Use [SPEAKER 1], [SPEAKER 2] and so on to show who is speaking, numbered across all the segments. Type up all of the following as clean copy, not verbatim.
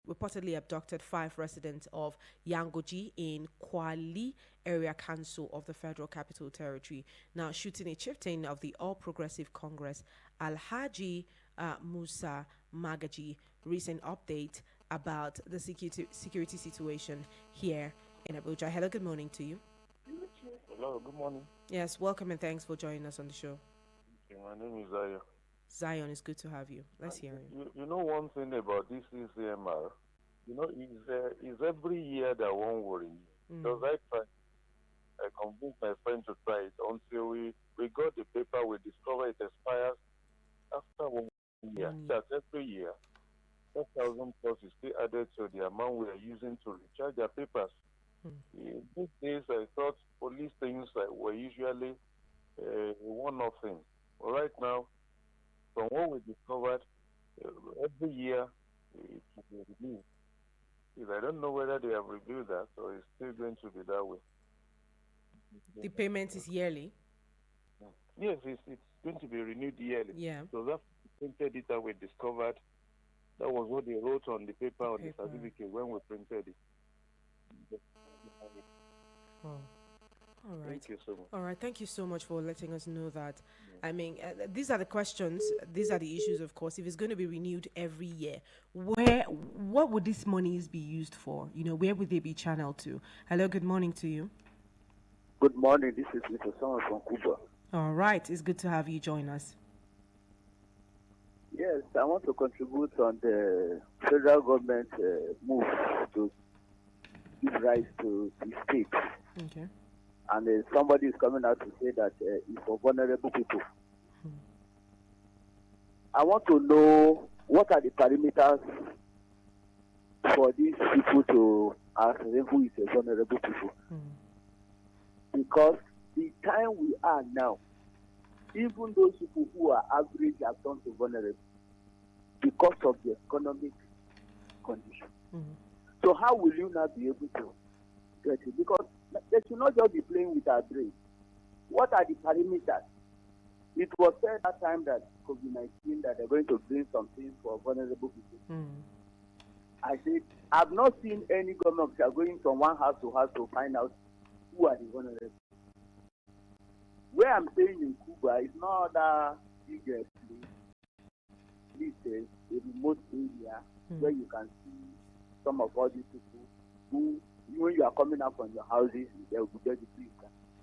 [SPEAKER 1] reportedly abducted 5 residents of Yangoji in Kwali Area Council of the Federal Capital Territory. Now, shooting a chieftain of the All Progressive Congress, Alhaji Musa Magaji. Recent update about the security situation here in Abuja. Hello, good morning to you.
[SPEAKER 2] Hello, good morning.
[SPEAKER 1] Yes, welcome and thanks for joining us on the show.
[SPEAKER 2] Okay, my name is Zion.
[SPEAKER 1] Zion, it's good to have you. Let's hear it.
[SPEAKER 2] You know one thing about this ECMR, it's every year that one worry. Because I convinced my friend to try it until we got the paper, we discovered it expires after 1 year. That's every year. 4,000 plus is still added to the amount we are using to recharge our papers. In these days, I thought police things were usually one-off thing. But right now, from what we discovered, every year it will be reviewed. I don't know whether they have reviewed that or it's still going to be that way.
[SPEAKER 1] The payment is yearly?
[SPEAKER 2] Yes, it's going to be renewed yearly.
[SPEAKER 1] Yeah.
[SPEAKER 2] So that printed it that we discovered, that was what they wrote on the paper on the certificate when we printed it.
[SPEAKER 1] Oh. All right.
[SPEAKER 2] Thank you so much.
[SPEAKER 1] All right. Thank you so much for letting us know that. I mean, these are the questions. These are the issues, of course. If it's going to be renewed every year, what would these monies be used for? Where would they be channeled to? Hello. Good morning to you.
[SPEAKER 3] Good morning. This is Mr. Samuel from Cuba.
[SPEAKER 1] All right. It's good to have you join us.
[SPEAKER 3] Yes, I want to contribute on the federal government move to give rights to the states.
[SPEAKER 1] Okay.
[SPEAKER 3] And somebody is coming out to say that it's for vulnerable people. I want to know what are the parameters for these people to ask who is a vulnerable people. Because the time we are now, even those people who are average are turned to vulnerable because of the economic condition. So how will you not be able to get it? Because they should not just be playing with our brain. What are the parameters? It was said that time that COVID-19 that they're going to bring something for vulnerable people. I said, I've not seen any government that are going from one house to find out who are the vulnerable. Where I'm staying in Cuba is not that big place. This is a remote area where you can see some of all these people who, when you are coming up from your houses, they will be there to please.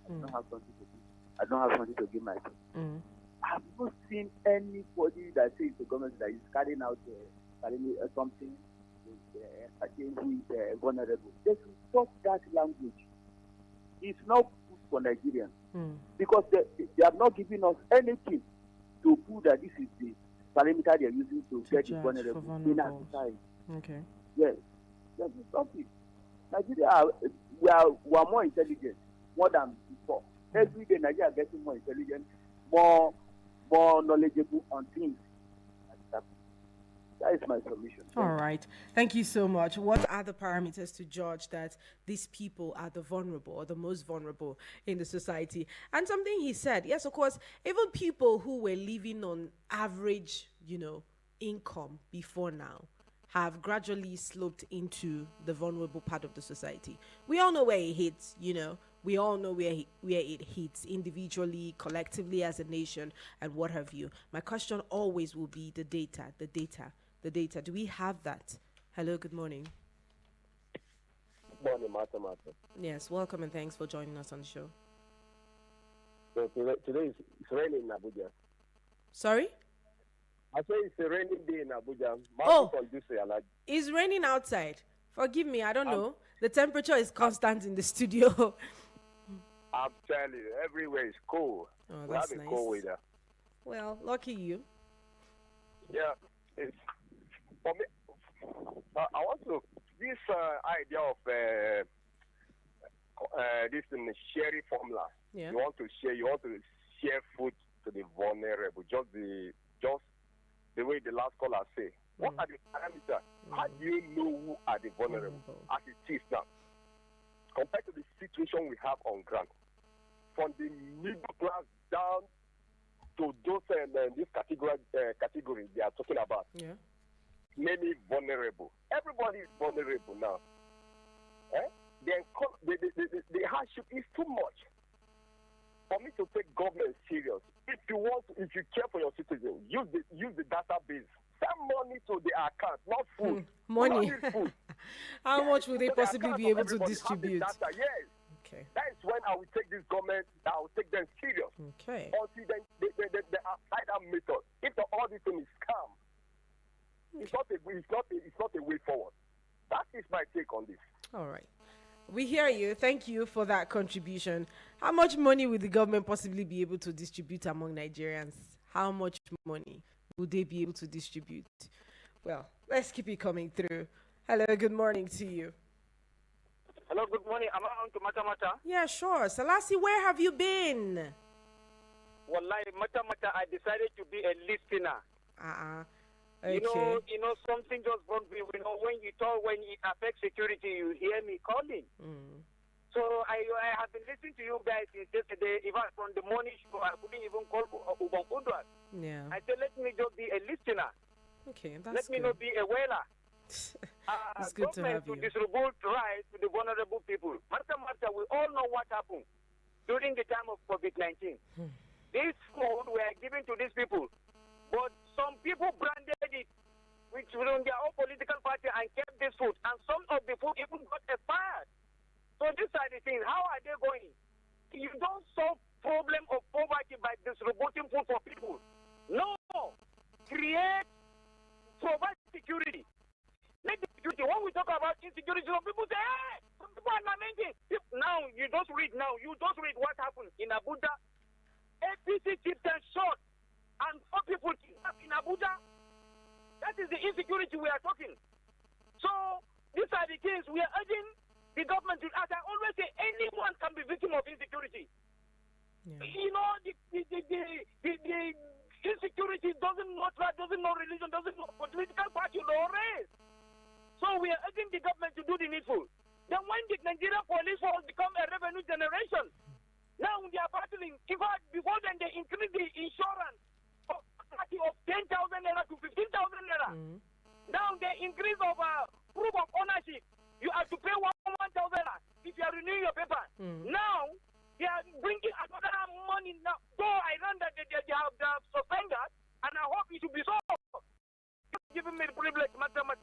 [SPEAKER 3] I don't have something to do. I don't have something to give my people. I've not seen anybody that says the government that is carrying out something who is vulnerable. They should stop that language. It's not good for Nigerians because they have not given us anything to prove that this is the parameter they are using to get the vulnerable in our society.
[SPEAKER 1] Okay.
[SPEAKER 3] Yes. Yes, stop it. Nigeria, we are more intelligent, more than before. Every day, Nigeria is getting more intelligent, more knowledgeable on things. That is my solution.
[SPEAKER 1] All right. Thank you so much. What are the parameters to judge that these people are the vulnerable or the most vulnerable in the society? And something he said, yes, of course, even people who were living on average, income before now have gradually sloped into the vulnerable part of the society. We all know where it hits, we all know where it hits individually, collectively as a nation, and what have you. My question always will be the data. Do we have that? Hello, good morning.
[SPEAKER 4] Good morning, Martha.
[SPEAKER 1] Yes, welcome and thanks for joining us on the show.
[SPEAKER 4] So today it's raining in Abuja.
[SPEAKER 1] Sorry?
[SPEAKER 4] I say it's a rainy day in Abuja.
[SPEAKER 1] It's raining outside. Forgive me, I don't know. The temperature is constant in the studio.
[SPEAKER 4] I'm telling you, everywhere is cold.
[SPEAKER 1] Oh, that's nice.
[SPEAKER 4] Cold weather.
[SPEAKER 1] Well, lucky you.
[SPEAKER 4] Yeah, it's for me. I want to this idea of this sharing formula.
[SPEAKER 1] Yeah.
[SPEAKER 4] You want to share food to the vulnerable. Just the way the last caller say. What are the parameters? How do you know who are the vulnerable as it is now? Compared to the situation we have on ground, from the middle class down to those this category they are talking about.
[SPEAKER 1] Yeah.
[SPEAKER 4] many vulnerable. Everybody is vulnerable now. Eh? The hardship is too much for me to take government serious. If you care for your citizens, use the database. Send money to the account, not food.
[SPEAKER 1] Money.
[SPEAKER 4] Food.
[SPEAKER 1] How
[SPEAKER 4] Yes,
[SPEAKER 1] much will they
[SPEAKER 4] to the
[SPEAKER 1] possibly
[SPEAKER 4] account
[SPEAKER 1] be
[SPEAKER 4] of
[SPEAKER 1] able to
[SPEAKER 4] everybody.
[SPEAKER 1] distribute?
[SPEAKER 4] Have the data, yes.
[SPEAKER 1] Okay.
[SPEAKER 4] That is when I will take this government. I will take them serious.
[SPEAKER 1] Okay.
[SPEAKER 4] Until they apply that method. If all this thing is scam, it's not a way forward. That is my take on this.
[SPEAKER 1] All right. We hear you. Thank you for that contribution. How much money will the government possibly be able to distribute among Nigerians? How much money would they be able to distribute? Well, let's keep it coming through. Hello, good morning to you.
[SPEAKER 5] Hello, good morning. Am I on to Mata?
[SPEAKER 1] Yeah, sure. Selassie, where have you been?
[SPEAKER 5] Wallahi, Mata, I decided to be a listener.
[SPEAKER 1] Okay.
[SPEAKER 5] You know, something just brought me. You know, when it affects security, you hear me calling. So I have been listening to you guys since yesterday. Even from the morning show, I couldn't even call Ubon Kudwas.
[SPEAKER 1] Yeah.
[SPEAKER 5] I said, let me just be a listener.
[SPEAKER 1] Okay, that's
[SPEAKER 5] Let me
[SPEAKER 1] good.
[SPEAKER 5] not be a wailer.
[SPEAKER 1] It's good to have you.
[SPEAKER 5] To distribute rights to the vulnerable people. Martha, we all know what happened during the time of COVID-19. This food were given to these people, but some people branded it with their own political party and kept this food, and some of the food even got expired. So these are the things. How are they going? You don't solve problem of poverty by distributing food for people. No. Provide security. Make the security. When we talk about insecurity, some people say, hey, some people are lamenting. Now, you just read what happened in Abuja. APC keeps them short and 4 people kidnapped in Abuja. That is the insecurity we are talking. So, these are the things we are urging the government to, as I always say, anyone can be victim of insecurity. Yeah. You know, the insecurity doesn't know tribe, doesn't know religion, doesn't know political party or race. So we are urging the government to do the needful. Then when the Nigerian police force become a revenue generation, now they are battling. In fact, before then they increase the insurance of 10,000 naira to 15,000 naira. Now they increase of proof of ownership. You have to pay 1,000 naira if you are renewing your paper. Now they are bringing another money now. So I learned that they have suspended, and I hope it will be so. Giving me the privilege,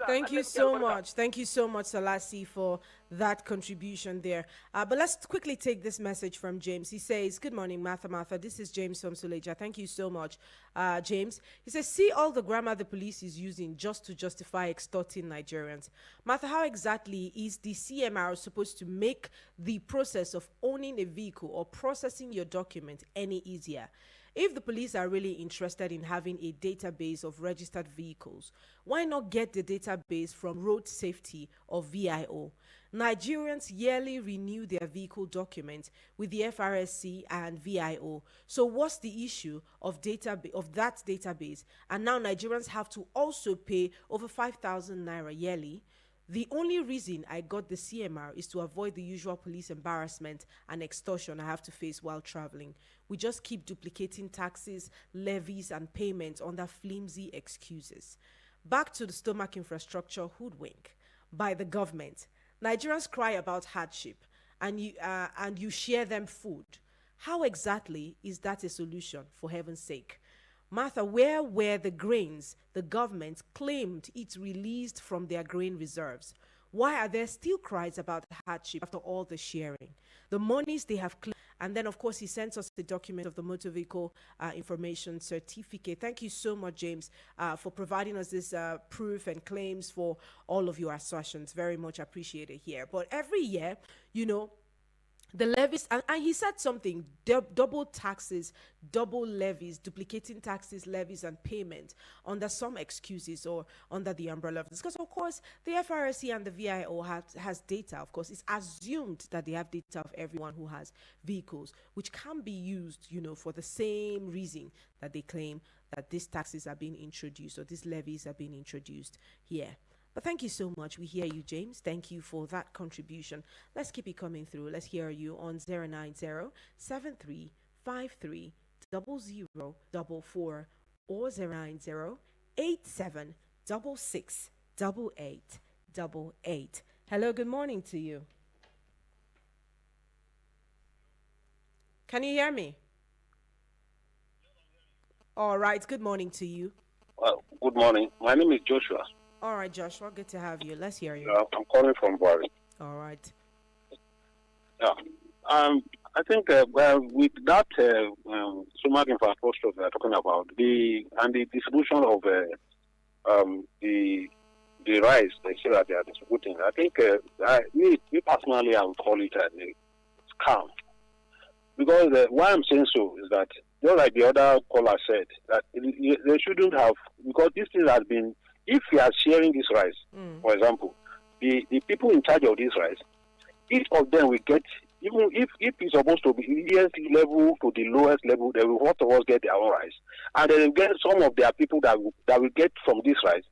[SPEAKER 1] Thank you so much. Thank you so much, Selassie, for that contribution there. But let's quickly take this message from James. He says, good morning, Martha. This is James from Suleja. Thank you so much, James. He says, see all the grammar the police is using just to justify extorting Nigerians. Martha, how exactly is the CMR supposed to make the process of owning a vehicle or processing your document any easier? If the police are really interested in having a database of registered vehicles, why not get the database from Road Safety or VIO? Nigerians yearly renew their vehicle documents with the FRSC and VIO. So what's the issue of that database? And now Nigerians have to also pay over 5,000 naira yearly. The only reason I got the CMR is to avoid the usual police embarrassment and extortion I have to face while traveling. We just keep duplicating taxes, levies, and payments under flimsy excuses. Back to the stomach infrastructure hoodwink by the government. Nigerians cry about hardship, and you share them food. How exactly is that a solution, for heaven's sake? Martha, where were the grains the government claimed it released from their grain reserves? Why are there still cries about hardship after all the sharing? The monies they have claimed. And then, of course, he sent us the document of the motor vehicle information certificate. Thank you so much, James, for providing us this proof and claims for all of your assertions. Very much appreciated here. But every year, you know, the levies, and he said something, double taxes, double levies, duplicating taxes, levies, and payment under some excuses or under the umbrella of this. Because, of course, the FRSC and the VIO has data. Of course, it's assumed that they have data of everyone who has vehicles, which can be used, you know, for the same reason that they claim that these taxes are being introduced or these levies are being introduced here. But thank you so much. We hear you, James. Thank you for that contribution. Let's keep it coming through. Let's hear you on 090-7353-0044 or 090-87 668888. Hello, good morning to you. Can you hear me? All right, good morning to you.
[SPEAKER 6] Good morning. My name is Joshua.
[SPEAKER 1] All right, Joshua, good to have you. Let's hear you.
[SPEAKER 6] I'm calling from Buhari.
[SPEAKER 1] All right.
[SPEAKER 6] Yeah. I think with that stomach infrastructure we are talking about, the distribution of the rice they say that they are distributing, I think me personally I would call it a scam. Because why I'm saying so is that, just like the other caller said, that they shouldn't have, because this thing has been, if we are sharing this rice, for example, the people in charge of this rice, each of them will get, even if it's supposed to be easiest level to the lowest level, they will both of us get their own rice. And they will get some of their people that will get from this rice.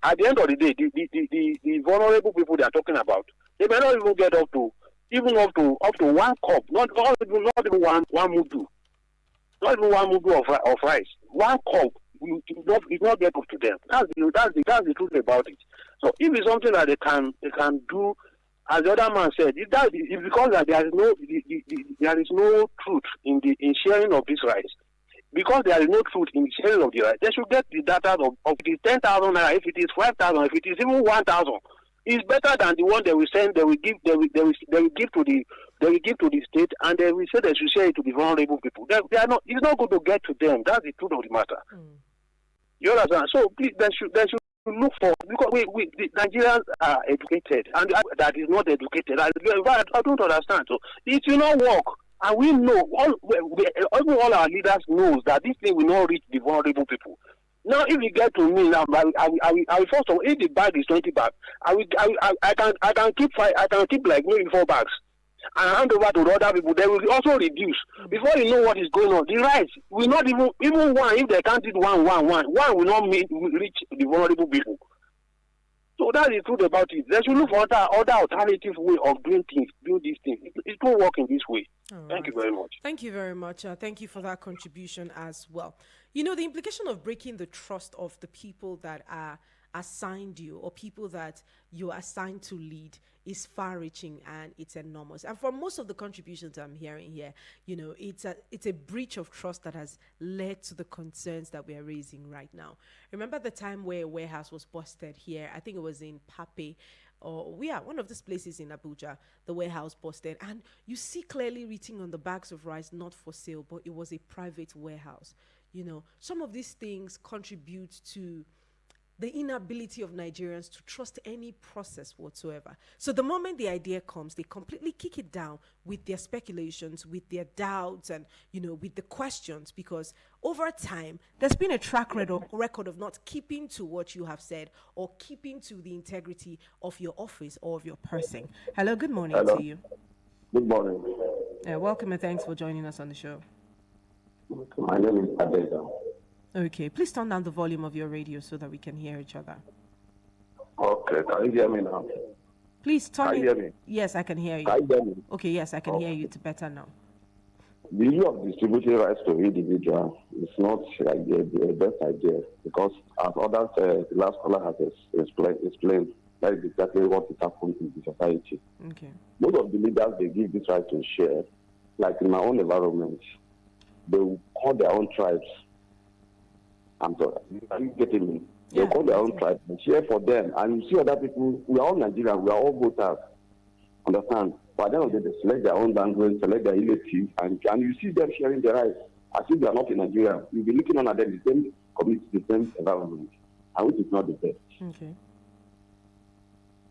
[SPEAKER 6] At the end of the day, the vulnerable people they are talking about, they may not even get up to 1 cup, not even one mudu. Not even one mudu of rice. 1 cup, you not get up to them. That's the truth about it. So if it's something that they can do, as the other man said, it's because that there is no truth in sharing of this rice. Because there is no truth in sharing of the rice, they should get the data of the 10,000 naira. If it is 5,000, if it is even 1,000, it's better than the one they will send. They will give to the state, and they will say they should share it to the vulnerable people. They are not. It's not going to get to them. That's the truth of the matter. You understand? So please, they should look for, because the Nigerians are educated, and that is not educated. I don't understand. So it will not work, and we know all our leaders knows that this thing will not reach the vulnerable people. Now, if you get to me now, I will first of all, if the bag is 20 bags, I can keep like maybe 4 bags and hand over to the other people. They will also reduce. Before you know what is going on, the rice will not even one. If they can't eat one will not reach the vulnerable people. So that's the truth about it. They should look for other alternative way of doing these things. It won't work in this way. Thank you very much.
[SPEAKER 1] Thank you very much. Thank you for that contribution as well. You know, the implication of breaking the trust of the people that are assigned you, or people that you are assigned to lead, is far-reaching, and it's enormous. And for most of the contributions I'm hearing here, you know, it's a breach of trust that has led to the concerns that we are raising right now. Remember the time where a warehouse was busted here? I think it was in Pape, one of these places in Abuja. The warehouse busted, and you see clearly written on the bags of rice, not for sale, but it was a private warehouse. You know, some of these things contribute to the inability of Nigerians to trust any process whatsoever. So the moment the idea comes, they completely kick it down with their speculations, with their doubts, and, you know, with the questions, because over time, there's been a track record of not keeping to what you have said, or keeping to the integrity of your office or of your person. Hello, good morning to you.
[SPEAKER 7] Good morning.
[SPEAKER 1] Welcome, and thanks for joining us on the show.
[SPEAKER 7] My name is Adega.
[SPEAKER 1] Okay, please turn down the volume of your radio so that we can hear each other.
[SPEAKER 7] Okay, can you hear me now?
[SPEAKER 1] Please turn
[SPEAKER 7] Can you hear me?
[SPEAKER 1] Yes, I can hear you.
[SPEAKER 7] Can you hear me?
[SPEAKER 1] Okay, yes, I can hear you. It's better now.
[SPEAKER 7] The issue of distributing rights to individuals is not like the best idea, because as others, the last caller has explained, that is exactly what is happening in the society.
[SPEAKER 1] Okay.
[SPEAKER 7] Most of the leaders, they give this right to share, like in my own environment, they will call their own tribes. I'm sorry, are you getting me? They call their own tribes and share for them. And you see other people, we are all Nigerians, we are all voters. Understand? But then they select their own language, select their relative, and you see them sharing their rights as if they are not in Nigeria. You'll be looking on at them, the same community, the same environment, and which is not the best.
[SPEAKER 1] Okay.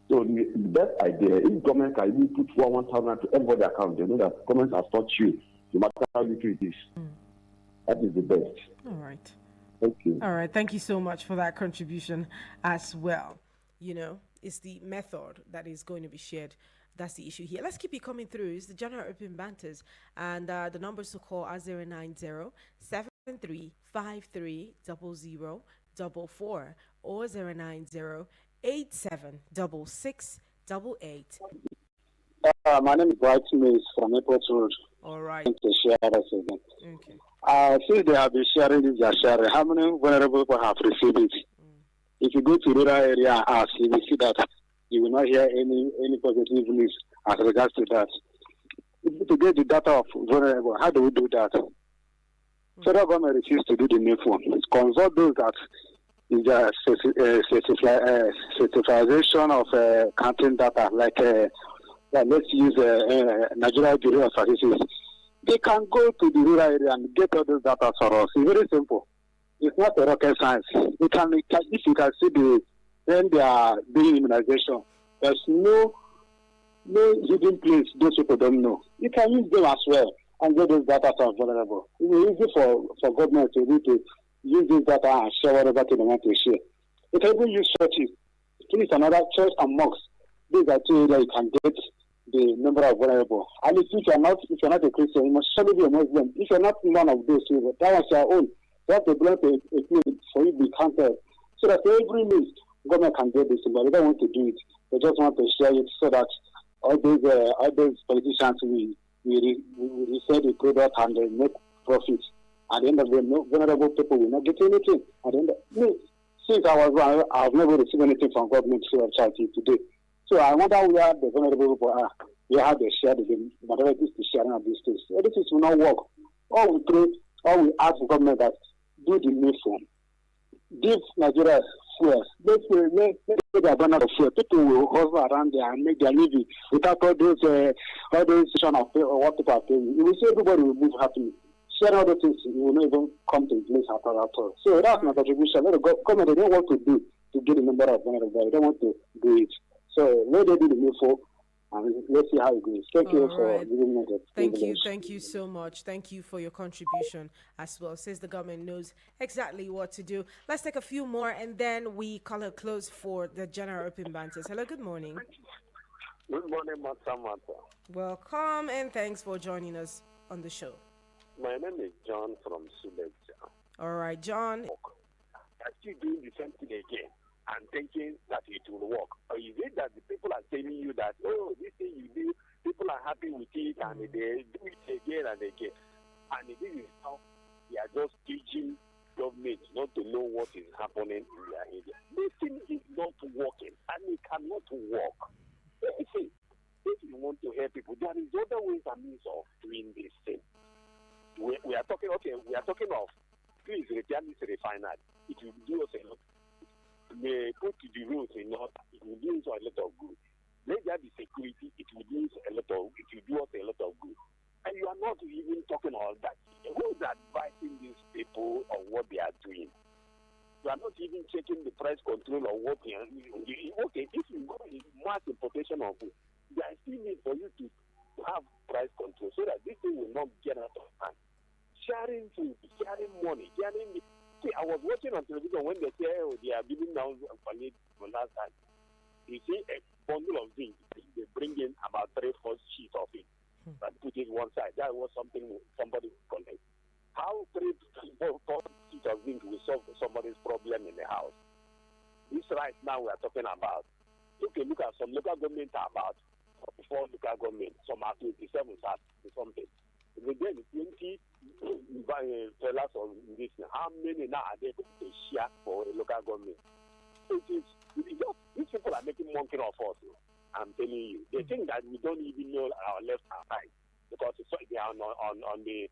[SPEAKER 7] So the best idea, if government can even put 1,000 to everybody account, they know that government has taught you, no matter how little it is. That is the best.
[SPEAKER 1] All right.
[SPEAKER 7] Thank you.
[SPEAKER 1] All right. Thank you so much for that contribution as well. You know, it's the method that is going to be shared. That's the issue here. Let's keep it coming through. It's the General Open Banters. And the numbers to call are 090-7353-0044 or 090-876688.
[SPEAKER 8] My name is Bright Mays from Airport Road.
[SPEAKER 1] All right.
[SPEAKER 8] To share us again.
[SPEAKER 1] Okay.
[SPEAKER 8] Since they have been sharing this, they are sharing. How many vulnerable people have received it? If you go to rural area and ask, you will see that you will not hear any positive news as regards to that. To get the data of vulnerable, how do we do that? Federal government refused to do the needful. Consult those that is a certification of counting data, like let's use Nigeria Bureau of Statistics. They can go to the rural area and get all those data for us. It's very simple. It's not a rocket science. If you can see when they are doing immunization, there's no hidden place those people don't know. You can use them as well and get those data are vulnerable. It's easy for government to use this data and share whatever they want to share. You can even use churches. Please, another church and mosques. These are two that you can get the number of vulnerable. And if you're not a Christian, you must surely be a Muslim. If you're not one of those two, that was your own. You have to belong to a place for you to be counted. So that every means government can get this, but they don't want to do it. They just want to share it so that all those politicians will sell the product and they make profit. At the end of the day, no vulnerable people will not get anything. At the end of since I was born, I've never received anything from government free of charge today. So I wonder where the vulnerable people are. Where have they shared the whatever it is to sharing of these things. So this will not work. All we pray, all we ask the government that do the needful. Give Nigeria fuel. Make the abundance of fuel. People will hustle around there and make their living without all those situation of what people are paying. You will see everybody will move happily. Share all the things, you will not even come to place at all. So that's my contribution. Let the government, they don't want to do to get the number of vulnerable. They don't want to do it. So let them do the needful. And let's see how it goes. Thank you for giving me that.
[SPEAKER 1] Thank you so much. Thank you for your contribution as well. Says the government knows exactly what to do. Let's take a few more and then we call it close for the general open banters. Hello, good morning.
[SPEAKER 9] Good morning, Mata.
[SPEAKER 1] Welcome and thanks for joining us on the show.
[SPEAKER 9] My name is John from Suleja.
[SPEAKER 1] All right, John.
[SPEAKER 9] Are you doing the same thing again and thinking that it will work? Or is it that the people are telling you that, oh, this thing you do, people are happy with it and they do it again and again? And this is how they are just teaching government not to know what is happening in their area. This thing is not working and it cannot work. See, if you want to help people, there is other ways and means of doing this thing. We are talking of please repair this refinery. It will do us a lot. They put the rules in order. It will do us a lot of good. Let there be security. It will do us a lot of good. And you are not even talking all that. Who is advising these people on what they are doing? You are not even checking the price control of what they are doing. Okay, if you go in mass importation of food, there is still need for you to have price control so that this thing will not get out of hand. Sharing food, sharing money, See, I was watching on television when they say, oh, they are giving down for last time. You see a bundle of zinc, they bring in about 3-4 sheets of it, and put it one side. That was something somebody would collect. How 3-4 sheets of zinc will solve somebody's problem in the house? This right now we are talking about. Take a look at some local government about 44 local government, some are 27 something. If there is 20 fellas on this, how many now are they going to share for a local government? These people are making monkey of us. I'm telling you. They think that we don't even know our left and right because they are on the